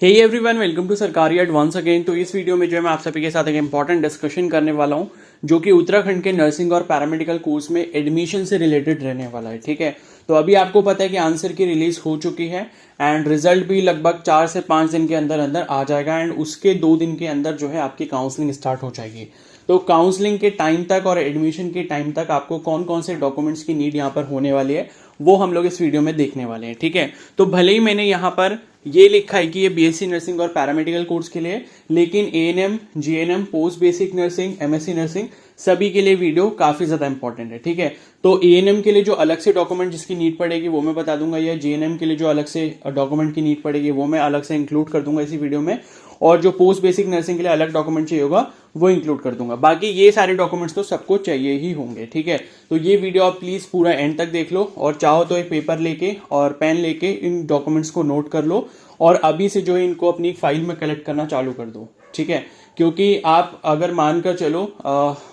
Hey everyone, welcome to सरकारी advance again. तो इस वीडियो में जो है मैं आप सभी के साथ एक इंपॉर्टेंट डिस्कशन करने वाला हूं जो कि उत्तराखंड के नर्सिंग और पैरामेडिकल कोर्स में एडमिशन से रिलेटेड रहने वाला है। ठीक है, तो अभी आपको पता है कि आंसर की रिलीज हो चुकी है एंड रिजल्ट भी लगभग 4 से 5 दिन के अंदर अंदर आ जाएगा एंड उसके 2 दिन के अंदर जो है आपकी काउंसलिंग स्टार्ट हो जाएगी। तो काउंसलिंग के टाइम तक और एडमिशन के टाइम तक आपको कौन कौन से डॉक्यूमेंट्स की नीड यहाँ पर होने वाली है वो हम लोग इस वीडियो में देखने वाले हैं। ठीक है, तो भले ही मैंने यहाँ पर ये लिखा है कि ये बीएससी नर्सिंग और पैरामेडिकल कोर्स के लिए, लेकिन ANM, GNM, post basic nursing, MSc nursing सभी के लिए वीडियो काफी ज्यादा इंपॉर्टेंट है। ठीक है, तो एएनएम के लिए जो अलग से डॉक्यूमेंट जिसकी नीड पड़ेगी वो मैं बता दूंगा, या जीएनएम के लिए जो अलग से डॉक्यूमेंट की नीड पड़ेगी वो मैं अलग से इंक्लूड कर दूंगा इसी वीडियो में, और जो पोस्ट बेसिक नर्सिंग के लिए अलग डॉक्यूमेंट चाहिए होगा वो इंक्लूड कर दूंगा। बाकी ये सारे डॉक्यूमेंट्स तो सबको चाहिए ही होंगे। ठीक है, तो ये वीडियो आप प्लीज पूरा एंड तक देख लो और चाहो तो एक पेपर लेके और पेन लेके इन डॉक्यूमेंट्स को नोट कर लो और अभी से जो है इनको अपनी फाइल में कलेक्ट करना चालू कर दो। ठीक है, क्योंकि आप अगर मानकर चलो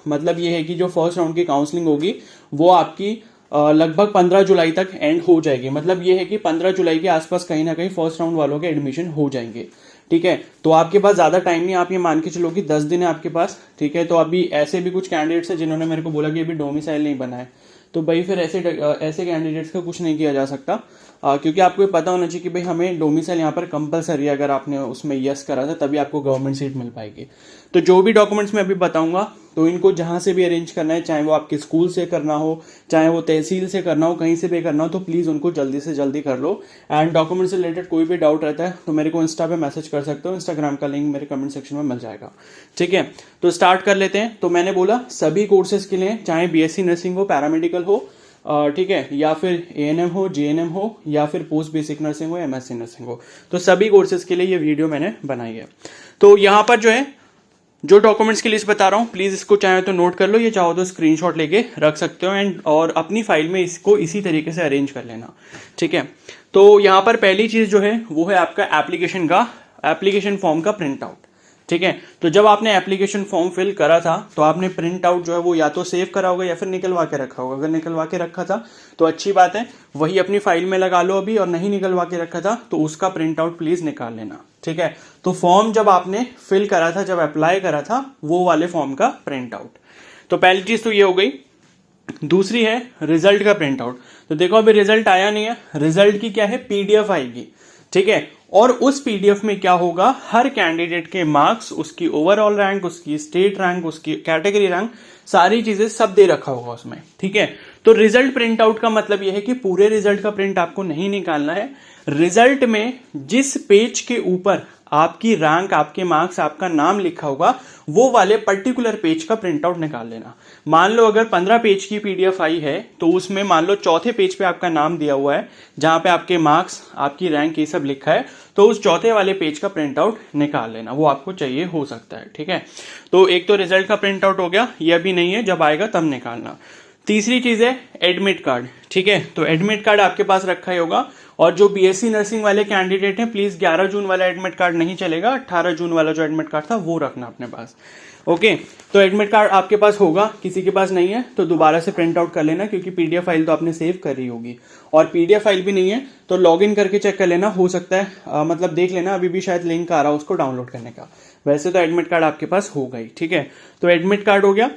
मतलब ये है कि जो फर्स्ट राउंड की काउंसलिंग होगी वो आपकी लगभग 15 जुलाई तक एंड हो जाएगी। मतलब ये है कि 15 जुलाई के आसपास कहीं ना कहीं फर्स्ट राउंड वालों के एडमिशन हो जाएंगे। ठीक है, तो आपके पास ज्यादा टाइम नहीं, आप ये मान के चलो कि 10 दिन है आपके पास। ठीक है, तो अभी ऐसे भी कुछ कैंडिडेट्स हैं जिन्होंने मेरे को बोला कि अभी डोमिसाइल नहीं बना है, तो भाई फिर ऐसे कैंडिडेट्स का कुछ नहीं किया जा सकता, क्योंकि आपको पता होना चाहिए कि भाई हमें डोमिसाइल यहाँ पर कंपलसरी है। अगर आपने उसमें यस करा था तभी आपको गवर्नमेंट सीट मिल पाएगी। तो जो भी डॉक्यूमेंट्स मैं अभी बताऊंगा तो इनको जहां से भी अरेंज करना है, चाहे वो आपके स्कूल से करना हो, चाहे वो तहसील से करना हो, कहीं से भी करना हो, तो प्लीज उनको जल्दी से जल्दी कर लो। एंड डॉक्यूमेंट से रिलेटेड कोई भी डाउट रहता है तो मेरे को इंस्टा पे मैसेज कर सकते हो, इंस्टाग्राम का लिंक मेरे कमेंट सेक्शन में मिल जाएगा। ठीक है, तो स्टार्ट कर लेते हैं। तो मैंने बोला सभी कोर्सेज के लिए, चाहे बीएससी नर्सिंग हो, पैरामेडिकल हो, ठीक है, या फिर एएनएम हो, जीएनएम हो, या फिर पोस्ट बेसिक नर्सिंग हो, एमएससी नर्सिंग हो, तो सभी कोर्सेज के लिए ये वीडियो मैंने बनाई है। तो यहाँ पर जो है जो डॉक्यूमेंट्स की लिस्ट बता रहा हूं, प्लीज इसको चाहे तो नोट कर लो, ये चाहो तो स्क्रीनशॉट लेके रख सकते हो एंड और अपनी फाइल में इसको इसी तरीके से अरेंज कर लेना। ठीक है, तो यहाँ पर पहली चीज जो है वो है आपका एप्लीकेशन फॉर्म का प्रिंट आउट। ठीक है, तो जब आपने एप्लीकेशन फॉर्म फिल करा था तो आपने प्रिंट आउट जो है वो या तो सेव करा होगा या फिर निकलवा के रखा होगा। अगर निकलवा के रखा था तो अच्छी बात है, वही अपनी फाइल में लगा लो अभी, और नहीं निकलवा के रखा था तो उसका प्रिंट आउट प्लीज निकाल लेना। ठीक है, तो फॉर्म जब आपने फिल करा था, जब अप्लाई करा था, वो वाले फॉर्म का प्रिंट आउट। तो पहली चीज तो ये हो गई। दूसरी है रिजल्ट का प्रिंट आउट। तो देखो अभी रिजल्ट आया नहीं है, रिजल्ट की क्या है, पीडीएफ आएगी। ठीक है, और उस पीडीएफ में क्या होगा, हर कैंडिडेट के मार्क्स, उसकी ओवरऑल रैंक, उसकी स्टेट रैंक, उसकी कैटेगरी रैंक, सारी चीजें सब दे रखा होगा उसमें। ठीक है, तो रिजल्ट प्रिंट आउट का मतलब यह है कि पूरे रिजल्ट का प्रिंट आपको नहीं निकालना है। रिजल्ट में जिस पेज के ऊपर आपकी रैंक, आपके मार्क्स, आपका नाम लिखा होगा वो वाले पर्टिकुलर पेज का प्रिंट आउट निकाल लेना। मान लो अगर 15 पेज की पीडीएफ आई है तो उसमें मान लो चौथे पेज पे आपका नाम दिया हुआ है जहां पे आपके मार्क्स, आपकी रैंक, ये सब लिखा है, तो उस चौथे वाले पेज का प्रिंट आउट निकाल लेना, वो आपको चाहिए हो सकता है। ठीक है, तो एक तो रिजल्ट का प्रिंट आउट हो गया, ये अभी नहीं है, जब आएगा तब निकालना। तीसरी चीज है एडमिट कार्ड। ठीक है, तो एडमिट कार्ड आपके पास रखा ही होगा, और जो बीएससी नर्सिंग वाले कैंडिडेट हैं प्लीज 11 जून वाला एडमिट कार्ड नहीं चलेगा, 18 जून वाला जो एडमिट कार्ड था वो रखना अपने पास। ओके, तो एडमिट कार्ड आपके पास होगा, किसी के पास नहीं है तो दोबारा से प्रिंट आउट कर लेना, क्योंकि पीडीएफ फाइल तो आपने सेव कर रही होगी, और पीडीएफ फाइल भी नहीं है तो लॉग इन करके चेक कर लेना, हो सकता है मतलब देख लेना, अभी भी शायद लिंक आ रहा है उसको डाउनलोड करने का। वैसे तो एडमिट कार्ड आपके पास होगा ही। ठीक है, तो एडमिट कार्ड हो गया।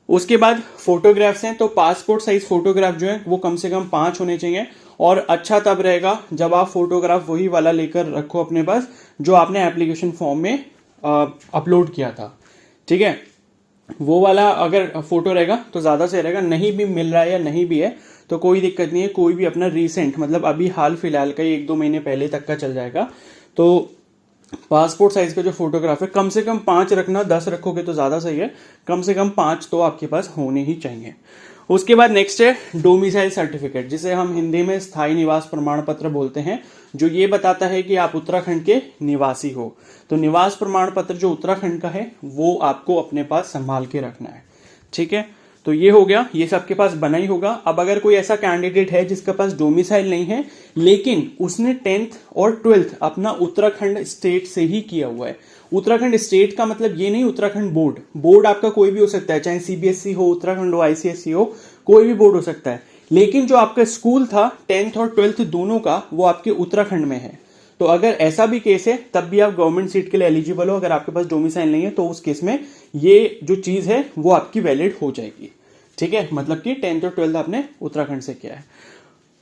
उसके बाद फोटोग्राफ्स हैं, तो पासपोर्ट साइज फोटोग्राफ जो है वो कम से कम 5 होने चाहिए, और अच्छा तब रहेगा जब आप फोटोग्राफ वही वाला लेकर रखो अपने पास जो आपने एप्लीकेशन फॉर्म में अपलोड किया था। ठीक है, वो वाला अगर फोटो रहेगा तो ज्यादा सही रहेगा। नहीं भी मिल रहा है या नहीं भी है तो कोई दिक्कत नहीं है, कोई भी अपना रीसेंट, मतलब अभी हाल फिलहाल का 1-2 महीने पहले तक का चल जाएगा। तो पासपोर्ट साइज का जो फोटोग्राफ है कम से कम 5 रखना, 10 रखोगे तो ज्यादा सही है, कम से कम 5 तो आपके पास होने ही चाहिए। उसके बाद नेक्स्ट है डोमिसाइल सर्टिफिकेट, जिसे हम हिंदी में स्थायी निवास प्रमाण पत्र बोलते हैं, जो ये बताता है कि आप उत्तराखंड के निवासी हो। तो निवास प्रमाण पत्र जो उत्तराखंड का है वो आपको अपने पास संभाल के रखना है। ठीक है, तो ये हो गया, ये सबके पास बना ही होगा। अब अगर कोई ऐसा कैंडिडेट है जिसके पास डोमिसाइल नहीं है लेकिन उसने 10th और 12th अपना उत्तराखंड स्टेट से ही किया हुआ है, उत्तराखंड स्टेट का मतलब ये नहीं उत्तराखंड बोर्ड आपका कोई भी हो सकता है, चाहे सीबीएसई हो, उत्तराखंड हो, आईसीएसई हो, कोई भी बोर्ड हो सकता है, लेकिन जो आपका स्कूल था 10th और 12th दोनों का वो आपके उत्तराखंड में है, तो अगर ऐसा भी केस है तब भी आप गवर्नमेंट सीट के लिए एलिजिबल हो। अगर आपके पास डोमिसाइल नहीं है तो उस केस में ये जो चीज है वो आपकी वैलिड हो जाएगी। ठीक है, मतलब कि 10th और 12th आपने उत्तराखंड से किया है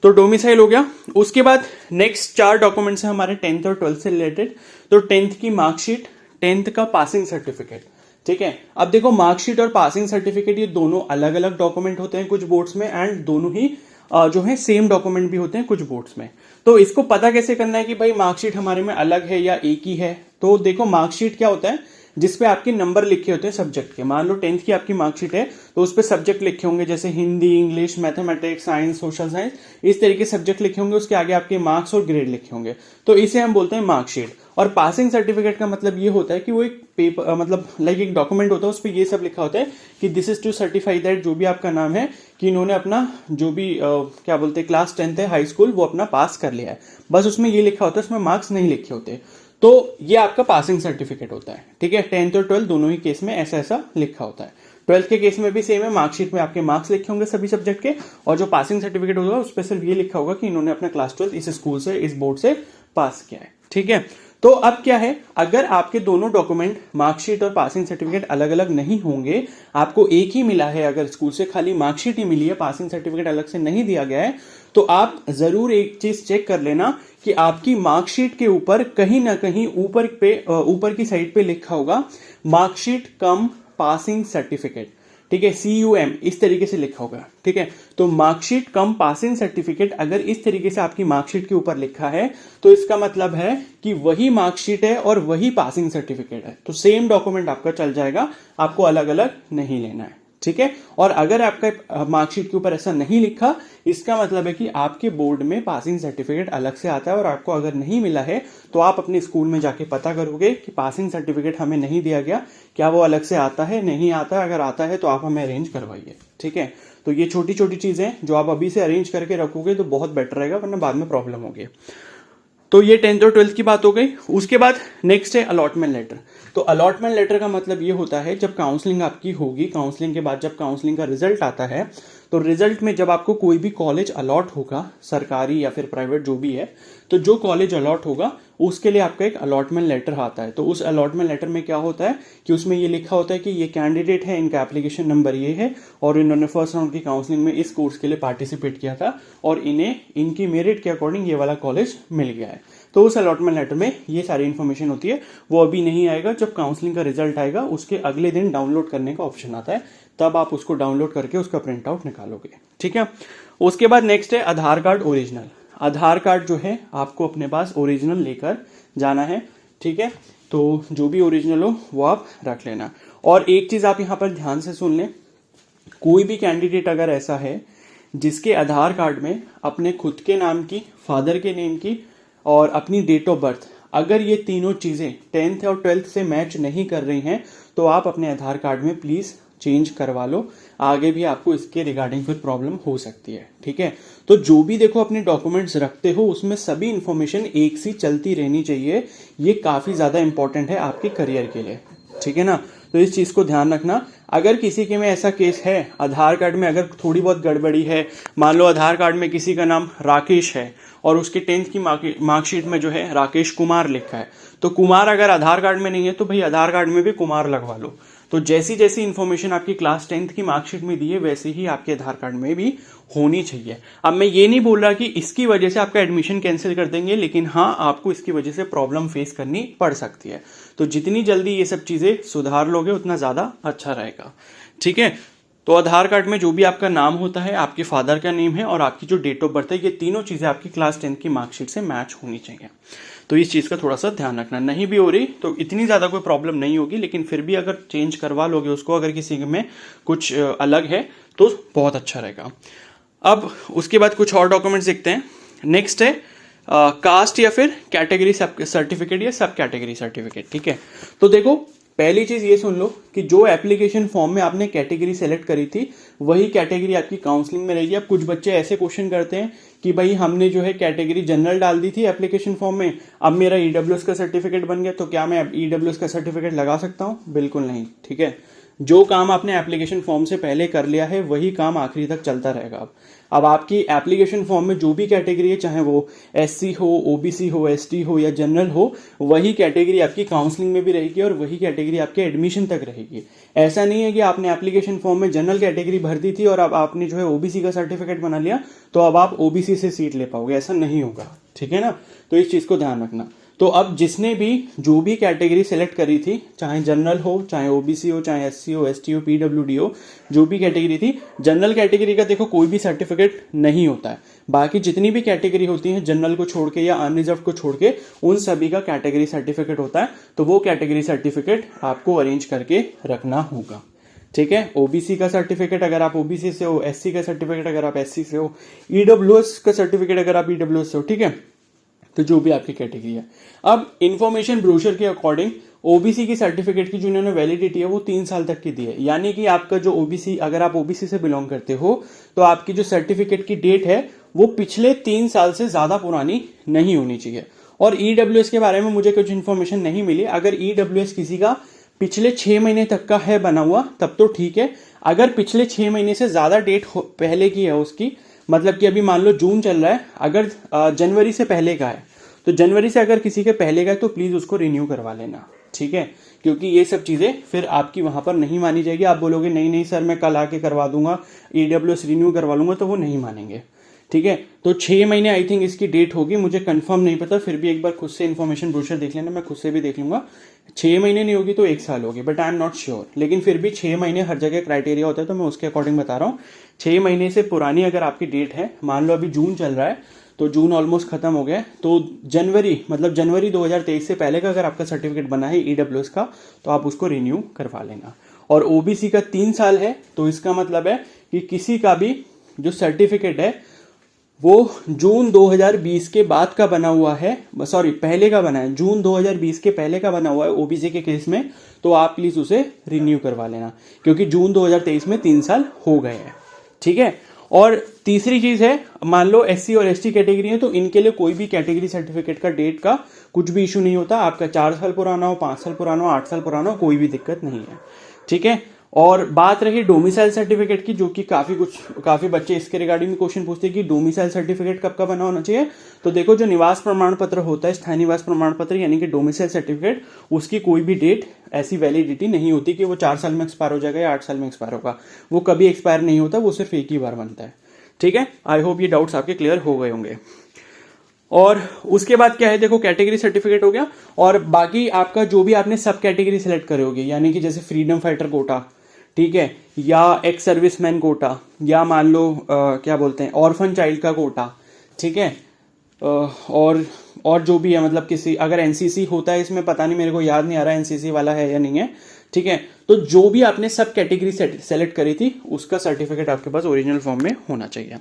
तो डोमिसाइल हो गया। उसके बाद नेक्स्ट 4 डॉक्यूमेंट्स हैं हमारे 10th और 12th से रिलेटेड। तो 10th की मार्कशीट, 10th का पासिंग सर्टिफिकेट। ठीक है, अब देखो मार्कशीट और पासिंग सर्टिफिकेट ये दोनों अलग अलग डॉक्यूमेंट होते हैं कुछ बोर्ड्स में, एंड दोनों ही जो है सेम डॉक्यूमेंट भी होते हैं कुछ बोर्ड्स में। तो इसको पता कैसे करना है कि भाई मार्कशीट हमारे में अलग है या एक ही है? तो देखो मार्कशीट क्या होता है, जिसपे आपके नंबर लिखे होते हैं सब्जेक्ट के। मान लो 10th की आपकी मार्कशीट है तो उस पर सब्जेक्ट लिखे होंगे, जैसे Hindi, English, mathematics, science, social science, इस तरीके सब्जेक्ट लिखे होंगे, उसके आगे आपके मार्क्स और ग्रेड लिखे होंगे। तो इसे हम बोलते हैं मार्कशीट। और पासिंग सर्टिफिकेट का मतलब ये होता है कि वो एक पेपर, मतलब लाइक एक डॉक्यूमेंट होता है, उस पर ये सब लिखा होता है कि this is to certify that जो भी आपका नाम है कि इन्होंने अपना जो भी क्या बोलते हैं क्लास 10th है हाई स्कूल वो अपना पास कर लिया है। बस उसमें ये लिखा होता है, उसमें मार्क्स नहीं लिखे होते। तो ये आपका पासिंग सर्टिफिकेट होता है। ठीक है, 10th और 12th दोनों ही केस में ऐसा ऐसा लिखा होता है। 12th के केस में भी सेम है, मार्कशीट में आपके मार्क्स लिखे होंगे सभी सब्जेक्ट के, और जो पासिंग सर्टिफिकेट होगा उस पर सिर्फ ये लिखा होगा कि इन्होंने अपना क्लास 12th इस स्कूल से, इस बोर्ड से पास किया है। ठीक है, तो अब क्या है, अगर आपके दोनों डॉक्यूमेंट मार्कशीट और पासिंग सर्टिफिकेट अलग अलग नहीं होंगे, आपको एक ही मिला है, अगर स्कूल से खाली मार्कशीट ही मिली है, पासिंग सर्टिफिकेट अलग से नहीं दिया गया है, तो आप जरूर एक चीज चेक कर लेना कि आपकी मार्कशीट के ऊपर कहीं ना कहीं ऊपर की साइड पे लिखा होगा मार्कशीट कम पासिंग सर्टिफिकेट। ठीक है, CUM इस तरीके से लिखा होगा। ठीक है, तो मार्कशीट कम पासिंग सर्टिफिकेट अगर इस तरीके से आपकी मार्कशीट के ऊपर लिखा है तो इसका मतलब है कि वही मार्कशीट है और वही पासिंग सर्टिफिकेट है। तो सेम डॉक्यूमेंट आपका चल जाएगा, आपको अलग अलग नहीं लेना है। ठीक है, और अगर आपका मार्कशीट के ऊपर ऐसा नहीं लिखा, इसका मतलब है कि आपके बोर्ड में पासिंग सर्टिफिकेट अलग से आता है, और आपको अगर नहीं मिला है तो आप अपने स्कूल में जाके पता करोगे कि पासिंग सर्टिफिकेट हमें नहीं दिया गया, क्या वो अलग से आता है, नहीं आता है। अगर आता है तो आप हमें अरेंज करवाइए। ठीक है, तो ये छोटी छोटी चीजें जो आप अभी से अरेंज करके रखोगे तो बहुत बेटर रहेगा, वरना बाद में प्रॉब्लम होगी। तो ये 10th और 12th की बात हो गई। उसके बाद नेक्स्ट है अलॉटमेंट लेटर। तो अलॉटमेंट लेटर का मतलब ये होता है जब काउंसलिंग आपकी होगी, काउंसलिंग के बाद जब काउंसलिंग का रिजल्ट आता है, तो रिजल्ट में जब आपको कोई भी कॉलेज अलॉट होगा, सरकारी या फिर प्राइवेट जो भी है, तो जो कॉलेज अलॉट होगा उसके लिए आपका एक अलॉटमेंट लेटर आता है। तो उस अलॉटमेंट लेटर में क्या होता है कि उसमें ये लिखा होता है कि ये कैंडिडेट है, इनका एप्लीकेशन नंबर ये है, और इन्होंने फर्स्ट राउंड की काउंसलिंग में इस कोर्स के लिए पार्टिसिपेट किया था, और इन्हें इनकी मेरिट के अकॉर्डिंग ये वाला कॉलेज मिल गया है। तो उस अलॉटमेंट लेटर में ये सारी इन्फॉर्मेशन होती है। वो अभी नहीं आएगा, जब काउंसलिंग का रिजल्ट आएगा उसके अगले दिन डाउनलोड करने का ऑप्शन आता है, तब आप उसको डाउनलोड करके उसका प्रिंट आउट निकालोगे। ठीक है, उसके बाद नेक्स्ट है आधार कार्ड ओरिजिनल। आधार कार्ड जो है आपको अपने पास ओरिजिनल लेकर जाना है। ठीक है, तो जो भी ओरिजिनल हो वो आप रख लेना। और एक चीज आप यहां पर ध्यान से सुन लें, कोई भी कैंडिडेट अगर ऐसा है जिसके आधार कार्ड में अपने खुद के नाम की, फादर के नेम की और अपनी डेट ऑफ बर्थ, अगर ये तीनों चीजें 10th और 12th से मैच नहीं कर रही हैं, तो आप अपने आधार कार्ड में प्लीज चेंज करवा लो। आगे भी आपको इसके रिगार्डिंग फिर प्रॉब्लम हो सकती है। ठीक है, तो जो भी देखो अपने डॉक्यूमेंट्स रखते हो उसमें सभी इंफॉर्मेशन एक सी चलती रहनी चाहिए। ये काफी ज्यादा इंपॉर्टेंट है आपके करियर के लिए। ठीक है ना, तो इस चीज को ध्यान रखना। अगर किसी के में ऐसा केस है, आधार कार्ड में अगर थोड़ी बहुत गड़बड़ी है, मान लो आधार कार्ड में किसी का नाम राकेश है और उसके 10th की मार्कशीट में जो है राकेश कुमार लिखा है, तो कुमार अगर आधार कार्ड में नहीं है तो भाई आधार कार्ड में भी कुमार लगवा लो। तो जैसी जैसी इंफॉर्मेशन आपकी क्लास 10th की मार्कशीट में दी है वैसे ही आपके आधार कार्ड में भी होनी चाहिए। अब मैं ये नहीं बोल रहा कि इसकी वजह से आपका एडमिशन कैंसिल कर देंगे, लेकिन हाँ आपको इसकी वजह से प्रॉब्लम फेस करनी पड़ सकती है। तो जितनी जल्दी ये सब चीजें सुधार लोगे उतना ज्यादा अच्छा रहेगा। ठीक है, तो आधार कार्ड में जो भी आपका नाम होता है, आपके फादर का नेम है और आपकी जो डेट ऑफ बर्थ है, ये तीनों चीजें आपकी क्लास 10th की मार्कशीट से मैच होनी चाहिए। तो इस चीज का थोड़ा सा ध्यान रखना। नहीं भी हो रही तो इतनी ज्यादा कोई प्रॉब्लम नहीं होगी, लेकिन फिर भी अगर चेंज करवा लोगे उसको, अगर किसी में कुछ अलग है तो बहुत अच्छा रहेगा। अब उसके बाद कुछ और डॉक्यूमेंट्स देखते हैं। नेक्स्ट है कास्ट या फिर कैटेगरी सर्टिफिकेट या सब कैटेगरी सर्टिफिकेट। ठीक है, तो देखो पहली चीज ये सुन लो कि जो एप्लीकेशन फॉर्म में आपने कैटेगरी सेलेक्ट करी थी वही कैटेगरी आपकी काउंसलिंग में रहेगी। अब कुछ बच्चे ऐसे क्वेश्चन करते हैं कि भाई हमने जो है कैटेगरी जनरल डाल दी थी एप्लीकेशन फॉर्म में, अब मेरा ईडब्ल्यूएस का सर्टिफिकेट बन गया, तो क्या मैं ईडब्ल्यूएस का सर्टिफिकेट लगा सकता हूं? बिल्कुल नहीं। ठीक है, जो काम आपने एप्लीकेशन फॉर्म से पहले कर लिया है वही काम आखिरी तक चलता रहेगा। अब आपकी एप्लीकेशन फॉर्म में जो भी कैटेगरी है, चाहे वो SC हो, OBC हो, ST हो या जनरल हो, वही कैटेगरी आपकी काउंसलिंग में भी रहेगी और वही कैटेगरी आपके एडमिशन तक रहेगी। ऐसा नहीं है कि आपने एप्लीकेशन फॉर्म में जनरल कैटेगरी भर दी थी और अब आपने जो है OBC का सर्टिफिकेट बना लिया तो अब आप OBC से सीट ले पाओगे, ऐसा नहीं होगा। ठीक है ना, तो इस चीज को ध्यान रखना। तो अब जिसने भी जो भी कैटेगरी सेलेक्ट करी थी, चाहे जनरल हो, चाहे OBC हो, चाहे SC हो, ST हो, PWD हो, जो भी कैटेगरी थी, जनरल कैटेगरी का देखो कोई भी सर्टिफिकेट नहीं होता है। बाकी जितनी भी कैटेगरी होती है जनरल को छोड़ के या अनरिजर्व को छोड़ के, उन सभी का कैटेगरी सर्टिफिकेट होता है। तो वो कैटेगरी सर्टिफिकेट आपको अरेंज करके रखना होगा। ठीक है, OBC का सर्टिफिकेट अगर आप OBC से हो, SC का सर्टिफिकेट अगर आप SC से हो, EWS का सर्टिफिकेट अगर आप EWS से हो। ठीक है, तो जो भी आपकी कैटेगरी है। अब इंफॉर्मेशन ब्रोशर के अकॉर्डिंग OBC की सर्टिफिकेट की जो इन्होंने वैलिडिटी है वो 3 साल तक की दी है। यानी कि आपका जो OBC, अगर आप OBC से बिलोंग करते हो तो आपकी जो सर्टिफिकेट की डेट है वो पिछले 3 साल से ज्यादा पुरानी नहीं होनी चाहिए। और EWS के बारे में मुझे कुछ इन्फॉर्मेशन नहीं मिली। अगर EWS किसी का पिछले 6 महीने तक का है बना हुआ तब तो ठीक है। अगर पिछले 6 महीने से ज्यादा डेट पहले की है उसकी, मतलब कि अभी मान लो जून चल रहा है, अगर जनवरी से पहले का है तो जनवरी से अगर किसी के पहले का है तो प्लीज उसको रिन्यू करवा लेना। ठीक है, क्योंकि ये सब चीजें फिर आपकी वहां पर नहीं मानी जाएगी। आप बोलोगे नहीं नहीं सर मैं कल आके करवा दूंगा, EWS रिन्यू करवा लूंगा, तो वो नहीं मानेंगे। ठीक है, तो 6 महीने आई थिंक इसकी डेट होगी, मुझे कंफर्म नहीं पता, फिर भी एक बार खुद से इन्फॉर्मेशन ब्रोशर देख लेना, मैं खुद से भी देख लूंगा। 6 महीने नहीं होगी तो 1 साल होगी, but I am not sure. लेकिन फिर भी 6 महीने हर जगह क्राइटेरिया होता है, तो मैं उसके अकॉर्डिंग बता रहा हूँ। 6 महीने से पुरानी अगर आपकी डेट है, मान लो अभी जून चल रहा है तो जून ऑलमोस्ट खत्म हो गया, तो जनवरी 2023 से पहले का अगर आपका सर्टिफिकेट बना है EWS का तो आप उसको रिन्यू करवा लेना। और OBC का 3 साल है, तो इसका मतलब है कि किसी का भी जो सर्टिफिकेट है वो जून 2020 के बाद का बना हुआ है, सॉरी पहले का बना है, जून 2020 के पहले का बना हुआ है OBC के केस में, तो आप प्लीज उसे रिन्यू करवा लेना, क्योंकि जून 2023 में 3 साल हो गए हैं। ठीक है, और तीसरी चीज है, मान लो SC और ST कैटेगरी है तो इनके लिए कोई भी कैटेगरी सर्टिफिकेट का डेट का कुछ भी इशू नहीं होता। आपका 4 साल पुराना हो, 5 साल पुराना हो, 8 साल पुराना हो, कोई भी दिक्कत नहीं है। ठीक है, और बात रही डोमिसाइल सर्टिफिकेट की, जो कि काफी बच्चे इसके रिगार्डिंग में क्वेश्चन पूछते हैं कि डोमिसाइल सर्टिफिकेट कब का बना होना चाहिए। तो देखो, जो निवास प्रमाण पत्र होता है, स्थायी निवास प्रमाण पत्र यानी कि डोमिसाइल सर्टिफिकेट, उसकी कोई भी डेट ऐसी वैलिडिटी नहीं होती कि वो 4 साल में एक्सपायर हो जाएगा या 8 साल में एक्सपायर होगा। वो कभी एक्सपायर नहीं होता, वो सिर्फ एक ही बार बनता है। ठीक है, आई होप ये डाउट्स आपके क्लियर हो गए होंगे। और उसके बाद क्या है, देखो कैटेगरी सर्टिफिकेट हो गया, और बाकी आपका जो भी आपने सब कैटेगरी सिलेक्ट करे होगी, यानी कि जैसे फ्रीडम फाइटर कोटा, ठीक है, या एक्स सर्विसमैन कोटा, या मान लो क्या बोलते हैं ऑर्फन चाइल्ड का कोटा। ठीक है, और जो भी है, मतलब किसी अगर NCC होता है इसमें, पता नहीं मेरे को याद नहीं आ रहा NCC वाला है या नहीं है। ठीक है, तो जो भी आपने सब कैटेगरी सेलेक्ट करी थी उसका सर्टिफिकेट आपके पास ओरिजिनल फॉर्म में होना चाहिए।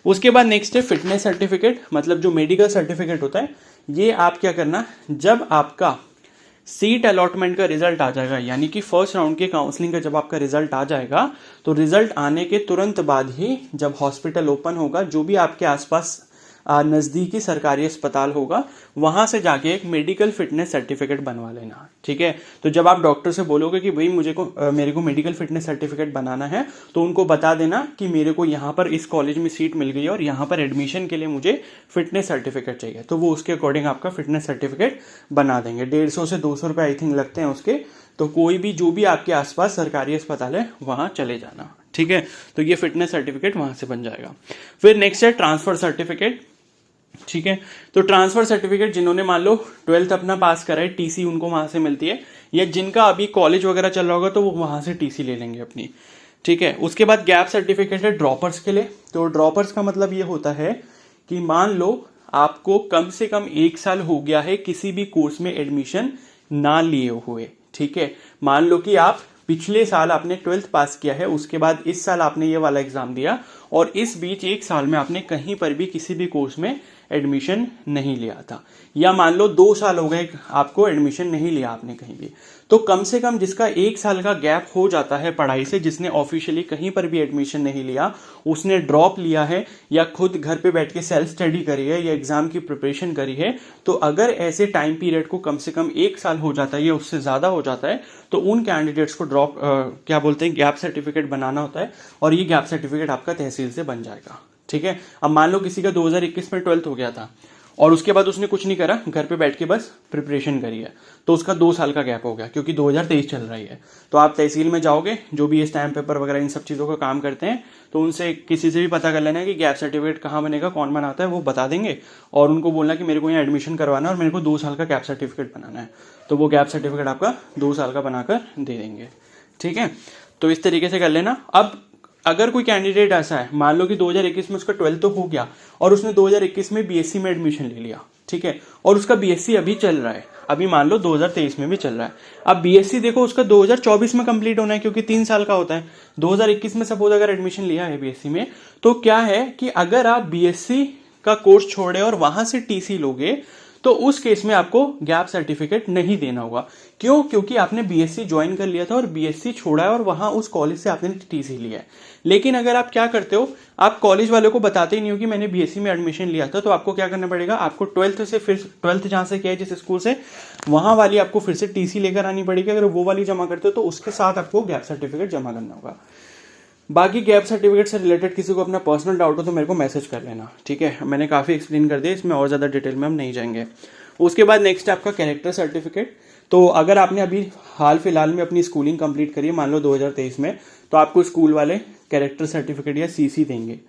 उसके बाद नेक्स्ट है फिटनेस सर्टिफिकेट, मतलब जो मेडिकल सर्टिफिकेट होता है। ये आप क्या करना, जब आपका सीट अलॉटमेंट का रिजल्ट आ जाएगा, यानी कि फर्स्ट राउंड के काउंसलिंग का जब आपका रिजल्ट आ जाएगा, तो रिजल्ट आने के तुरंत बाद ही जब हॉस्पिटल ओपन होगा, जो भी आपके आसपास नजदीकी सरकारी अस्पताल होगा, वहां से जाके एक मेडिकल फिटनेस सर्टिफिकेट बनवा लेना। ठीक है, तो जब आप डॉक्टर से बोलोगे कि भाई मेरे को मेडिकल फिटनेस सर्टिफिकेट बनाना है, तो उनको बता देना कि मेरे को यहाँ पर इस कॉलेज में सीट मिल गई है और यहाँ पर एडमिशन के लिए मुझे फिटनेस सर्टिफिकेट चाहिए, तो वो उसके अकॉर्डिंग आपका फिटनेस सर्टिफिकेट बना देंगे। 150 से 200 रुपये आई थिंक लगते हैं उसके। तो कोई भी जो भी आपके आसपास सरकारी अस्पताल है वहां चले जाना। ठीक है, तो ये फिटनेस सर्टिफिकेट वहां से बन जाएगा। फिर नेक्स्ट है ट्रांसफर सर्टिफिकेट। ठीक है, तो ट्रांसफर सर्टिफिकेट जिन्होंने मान लो 12th अपना पास करा है, TC उनको वहां से मिलती है, या जिनका अभी कॉलेज वगैरह चल रहा होगा तो वो वहां से TC ले लेंगे अपनी। ठीक है, उसके बाद गैप सर्टिफिकेट है ड्रॉपर्स के लिए। तो ड्रॉपर्स का मतलब ये होता है कि मान लो आपको कम से कम 1 साल हो गया है किसी भी कोर्स में एडमिशन ना लिए हुए। ठीक है, मान लो कि आप पिछले साल आपने 12th पास किया है, उसके बाद इस साल आपने ये वाला एग्जाम दिया, और इस बीच 1 साल में आपने कहीं पर भी किसी भी कोर्स में एडमिशन नहीं लिया था, या मान लो 2 साल हो गए आपको एडमिशन नहीं लिया आपने कहीं भी, तो कम से कम जिसका 1 साल का गैप हो जाता है पढ़ाई से, जिसने ऑफिशियली कहीं पर भी एडमिशन नहीं लिया, उसने ड्रॉप लिया है या खुद घर पे बैठ के सेल्फ स्टडी करी है या एग्जाम की प्रिपरेशन करी है, तो अगर ऐसे टाइम पीरियड को कम से कम 1 साल हो जाता है या उससे ज्यादा हो जाता है, तो उन कैंडिडेट्स को क्या बोलते हैं, गैप सर्टिफिकेट बनाना होता है, और ये गैप सर्टिफिकेट आपका तहसील से बन जाएगा। ठीक है, अब मान लो किसी का 2021 में 12th हो गया था और उसके बाद उसने कुछ नहीं करा, घर पे बैठ के बस प्रिपरेशन करी है, तो उसका 2 साल का गैप हो गया क्योंकि 2023 चल रही है। तो आप तहसील में जाओगे, जो भी स्टैम्प पेपर वगैरह इन सब चीज़ों का काम करते हैं, तो उनसे किसी से भी पता कर लेना है कि गैप सर्टिफिकेट कहाँ बनेगा, कौन बनाता है, वो बता देंगे, और उनको बोलना कि मेरे को यहाँ एडमिशन करवाना है और मेरे को 2 साल का गैप सर्टिफिकेट बनाना है, तो वो गैप सर्टिफिकेट आपका 2 साल का बनाकर दे देंगे। ठीक है, तो इस तरीके से कर लेना। अब अगर कोई कैंडिडेट ऐसा है, मान लो कि 2021 में उसका 12th तो हो गया और उसने 2021 में बीएससी में एडमिशन ले लिया, ठीक है, और उसका बीएससी अभी चल रहा है, अभी मान लो 2023 में भी चल रहा है। अब बीएससी देखो उसका 2024 में कंप्लीट होना है क्योंकि 3 साल का होता है। 2021 में सपोज अगर एडमिशन लिया है बीएससी में, तो क्या है कि अगर आप बीएससी का कोर्स छोड़े और वहां से टीसी लोगे, तो उस केस में आपको गैप सर्टिफिकेट नहीं देना होगा। क्यों? क्योंकि आपने बीएससी ज्वाइन कर लिया था और बीएससी छोड़ा है और वहां उस कॉलेज से आपने टीसी लिया है। लेकिन अगर आप क्या करते हो, आप कॉलेज वालों को बताते ही नहीं हो कि मैंने बीएससी में एडमिशन लिया था, तो आपको क्या करना पड़ेगा, आपको 12th से फिर 12th जहां से किया है जिस स्कूल से, वहां वाली आपको फिर से टीसी लेकर आनी पड़ेगी। अगर वो वाली जमा करते हो तो उसके साथ आपको गैप सर्टिफिकेट जमा करना होगा। बाकी गैप सर्टिफिकेट से रिलेटेड किसी को अपना पर्सनल डाउट हो तो मेरे को मैसेज कर लेना। ठीक है, मैंने काफ़ी एक्सप्लेन कर दिया, इसमें और ज़्यादा डिटेल में हम नहीं जाएंगे। उसके बाद नेक्स्ट है आपका कैरेक्टर सर्टिफिकेट। तो अगर आपने अभी हाल फिलहाल में अपनी स्कूलिंग कंप्लीट करी है, मान लो 2023 में, तो आपको स्कूल वाले कैरेक्टर सर्टिफिकेट या सीसी देंगे।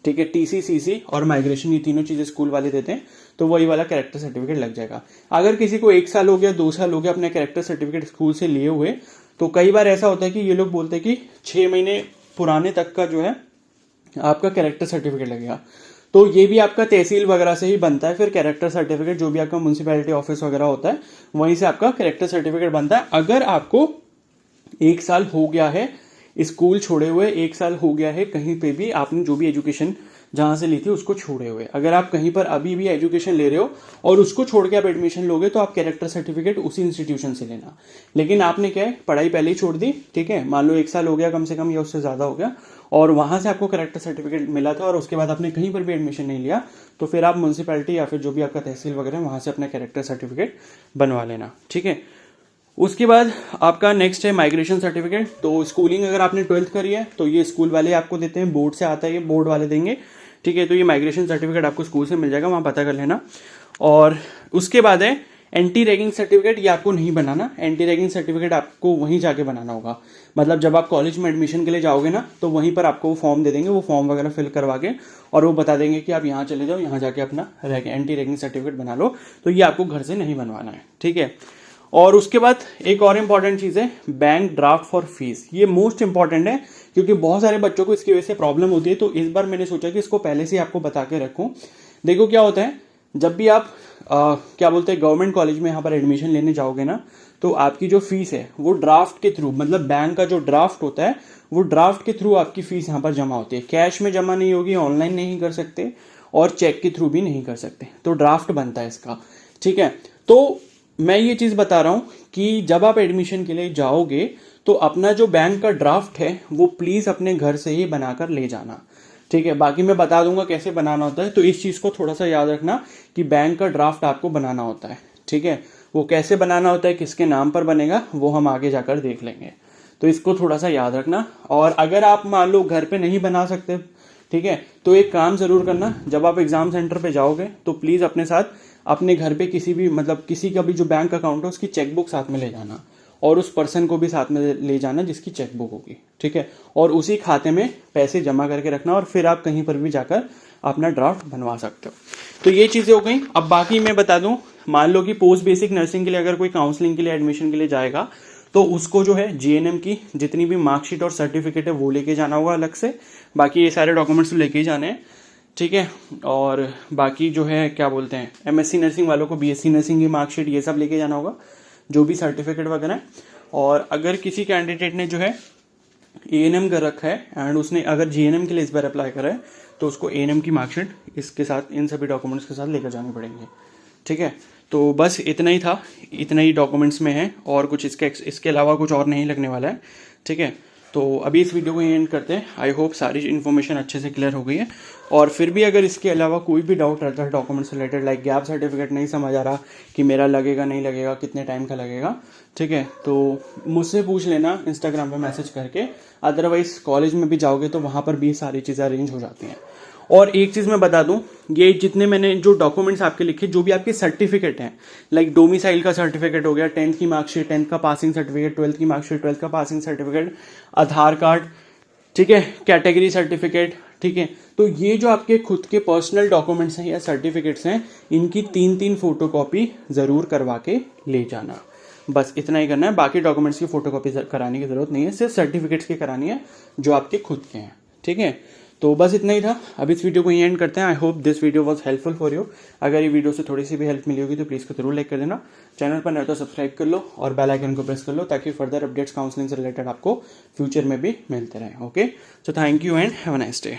ठीक है, टीसी, सीसी और माइग्रेशन, ये तीनों चीज़ें स्कूल वाले देते हैं, तो वही वाला कैरेक्टर सर्टिफिकेट लग जाएगा। अगर किसी को 1 साल हो गया, 2 साल हो गया अपने कैरेक्टर सर्टिफिकेट स्कूल से लिए हुए, तो कई बार ऐसा होता है कि ये लोग बोलते हैं कि 6 महीने पुराने तक का जो है आपका कैरेक्टर सर्टिफिकेट लगेगा। तो ये भी आपका तहसील वगैरह से ही बनता है। फिर कैरेक्टर सर्टिफिकेट जो भी आपका म्यूनसिपैलिटी ऑफिस वगैरह होता है, वहीं से आपका कैरेक्टर सर्टिफिकेट बनता है। अगर आपको 1 साल हो गया है स्कूल छोड़े हुए, 1 साल हो गया है कहीं पे भी आपने जो भी एजुकेशन जहां से ली थी उसको छोड़े हुए, अगर आप कहीं पर अभी भी एजुकेशन ले रहे हो और उसको छोड़ के आप एडमिशन लोगे, तो आप कैरेक्टर सर्टिफिकेट उसी इंस्टीट्यूशन से लेना। लेकिन आपने क्या है, पढ़ाई पहले ही छोड़ दी, ठीक है, मान लो 1 साल हो गया कम से कम या उससे ज्यादा हो गया, और वहां से आपको कैरेक्टर सर्टिफिकेट मिला था और उसके बाद आपने कहीं पर भी एडमिशन नहीं लिया, तो फिर आप म्यूनसिपैलिटी या फिर जो भी आपका तहसील वगैरह वहां से अपना कैरेक्टर सर्टिफिकेट बनवा लेना। ठीक है, उसके बाद आपका नेक्स्ट है माइग्रेशन सर्टिफिकेट। तो स्कूलिंग अगर आपने 12th करी है तो ये स्कूल वाले आपको देते हैं, बोर्ड से आता है, ये बोर्ड वाले देंगे। ठीक है, तो ये माइग्रेशन सर्टिफिकेट आपको स्कूल से मिल जाएगा, वहां पता कर लेना। और उसके बाद है एंटी रैगिंग सर्टिफिकेट। ये आपको नहीं बनाना, एंटी रैगिंग सर्टिफिकेट आपको वहीं जाके बनाना होगा। मतलब जब आप कॉलेज में एडमिशन के लिए जाओगे ना, तो वहीं पर आपको वो फॉर्म दे देंगे, वो फॉर्म वगैरह फिल करवा के, और वो बता देंगे कि आप यहाँ चले जाओ, यहाँ जाके अपना एंटी रैगिंग सर्टिफिकेट बना लो। तो ये आपको घर से नहीं बनवाना है। ठीक है, और उसके बाद एक और इम्पॉर्टेंट चीज़ है बैंक ड्राफ्ट फॉर फीस। ये मोस्ट इंपॉर्टेंट है क्योंकि बहुत सारे बच्चों को इसकी वजह से प्रॉब्लम होती है। तो इस बार मैंने सोचा कि इसको पहले से आपको बता के रखूं। देखो क्या होता है, जब भी आप क्या बोलते हैं गवर्नमेंट कॉलेज में यहाँ पर एडमिशन लेने जाओगे ना, तो आपकी जो फीस है वो ड्राफ्ट के थ्रू, मतलब बैंक का जो ड्राफ्ट होता है वो ड्राफ्ट के थ्रू आपकी फीस यहाँ पर जमा होती है। कैश में जमा नहीं होगी, ऑनलाइन नहीं कर सकते और चेक के थ्रू भी नहीं कर सकते, तो ड्राफ्ट बनता है इसका। ठीक है, तो मैं ये चीज बता रहा हूं कि जब आप एडमिशन के लिए जाओगे तो अपना जो बैंक का ड्राफ्ट है वो प्लीज अपने घर से ही बनाकर ले जाना। ठीक है, बाकी मैं बता दूंगा कैसे बनाना होता है, तो इस चीज को थोड़ा सा याद रखना कि बैंक का ड्राफ्ट आपको बनाना होता है। ठीक है, वो कैसे बनाना होता है, किसके नाम पर बनेगा, वो हम आगे जाकर देख लेंगे, तो इसको थोड़ा सा याद रखना। और अगर आप मान लो घर पे नहीं बना सकते, ठीक है, तो एक काम जरूर करना, जब आप एग्जाम सेंटर पे जाओगे तो प्लीज अपने साथ अपने घर पे किसी भी, मतलब किसी का भी जो बैंक अकाउंट है उसकी चेकबुक साथ में ले जाना, और उस पर्सन को भी साथ में ले जाना जिसकी चेकबुक होगी। ठीक है, और उसी खाते में पैसे जमा करके रखना, और फिर आप कहीं पर भी जाकर अपना ड्राफ्ट बनवा सकते हो। तो ये चीजें हो गई। अब बाकी मैं बता दूं, मान लो कि पोस्ट बेसिक नर्सिंग के लिए अगर कोई काउंसलिंग के लिए एडमिशन के लिए जाएगा, तो उसको जो है जीएनएम की जितनी भी मार्कशीट और सर्टिफिकेट है वो लेके जाना होगा अलग से। बाकी ये सारे डॉक्यूमेंट्स तो लेके ही जाने हैं। ठीक है, और बाकी जो है क्या बोलते हैं एमएससी नर्सिंग वालों को बीएससी नर्सिंग की मार्कशीट ये सब लेके जाना होगा, जो भी सर्टिफिकेट वगैरह है। और अगर किसी कैंडिडेट ने जो है एएनएम कर रखा है एंड उसने अगर जीएनएम के लिए इस बार अप्लाई करा है तो उसको एएनएम की मार्कशीट इसके साथ इन सभी डॉक्यूमेंट्स के साथ लेकर जाने पड़ेंगे। ठीक है, तो बस इतना ही था, इतना ही डॉक्यूमेंट्स में है और कुछ इसके अलावा कुछ और नहीं लगने वाला है। ठीक है, तो अभी इस वीडियो को एंड करते हैं। आई होप सारी इन्फॉर्मेशन अच्छे से क्लियर हो गई है। और फिर भी अगर इसके अलावा कोई भी डाउट रहता है documents related, like gap certificate नहीं समझ आ रहा कि मेरा लगेगा नहीं लगेगा, कितने टाइम का लगेगा, ठीक है, तो मुझसे पूछ लेना इंस्टाग्राम पे मैसेज करके। अदरवाइज कॉलेज में भी जाओगे तो वहाँ पर भी सारी चीज़ें अरेंज हो जाती हैं। और एक चीज़ मैं बता दूं, ये जितने मैंने जो डॉक्यूमेंट्स आपके लिखे, जो भी आपके सर्टिफिकेट हैं, लाइक डोमिसाइल का सर्टिफिकेट हो गया, 10th की मार्कशीट, 10th का पासिंग सर्टिफिकेट, 12th की मार्कशीट, 12th का पासिंग सर्टिफिकेट, आधार कार्ड, ठीक है, कैटेगरी सर्टिफिकेट, ठीक है, तो ये जो आपके खुद के पर्सनल डॉक्यूमेंट्स हैं या सर्टिफिकेट्स हैं, इनकी 3-3 फोटोकॉपी ज़रूर करवा के ले जाना। बस इतना ही करना है, बाकी डॉक्यूमेंट्स की फोटोकॉपी कराने की जरूरत नहीं है, सिर्फ सर्टिफिकेट्स की करानी है जो आपके खुद के हैं। ठीक है, तो बस इतना ही था। अब इस वीडियो को यहीं एंड करते हैं। I hope this video was helpful for you. अगर ये वीडियो से थोड़ी सी भी हेल्प मिली होगी तो प्लीज़ को जरूर लाइक कर देना। चैनल पर नए तो सब्सक्राइब कर लो और बेल आइकन को प्रेस कर लो ताकि फर्दर अपडेट्स काउंसलिंग से रिलेटेड आपको फ्यूचर में भी मिलते रहें। Okay, so thank you and have a nice day.